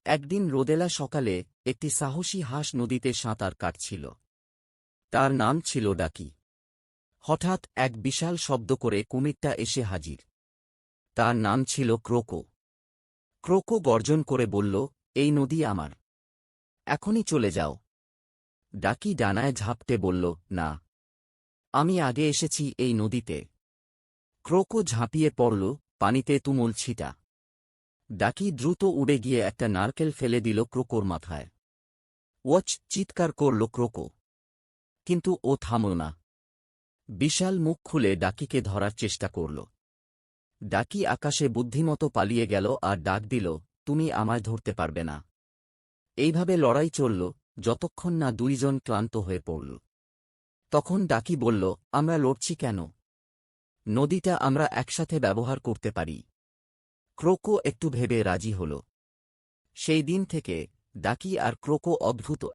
একদিন রোদেলা সকালে একটি সাহসী হাঁস নদীতে সাঁতার কাটছিল। তার নাম ছিল ডাকি। হঠাৎ এক বিশাল শব্দ করে কুমিরটা এসে হাজির। তার নাম ছিল ক্রোকো। ক্রোকো গর্জন করে বলল, এই নদী আমার, এখনই চলে যাও। ডাকি ডানায় ঝাপটে বলল, না, আমি আগে এসেছি এই নদীতে। ক্রোকো ঝাঁপিয়ে পড়ল, পানিতে তুমুল ছিটা। ডাকি দ্রুত উড়ে গিয়ে একটা নারকেল ফেলে দিল ক্রোকোর মাথায়। ওয়াচ চিৎকার করল ক্রোকো, কিন্তু ও থামল না। বিশাল মুখ খুলে ডাকিকে ধরার চেষ্টা করল। ডাকি আকাশে বুদ্ধিমতো পালিয়ে গেল আর ডাক দিল, তুমি আমায় ধরতে পারবে না। এইভাবে লড়াই চলল যতক্ষণ না দুইজন ক্লান্ত হয়ে পড়ল। তখন ডাকি বলল, আমরা লড়ছি কেন? নদীটা আমরা একসাথে ব্যবহার করতে পারি। ক্রোকো একটু ভেবে রাজি হল। সেই দিন থেকে ডাকি আর ক্রোকো অদ্ভুত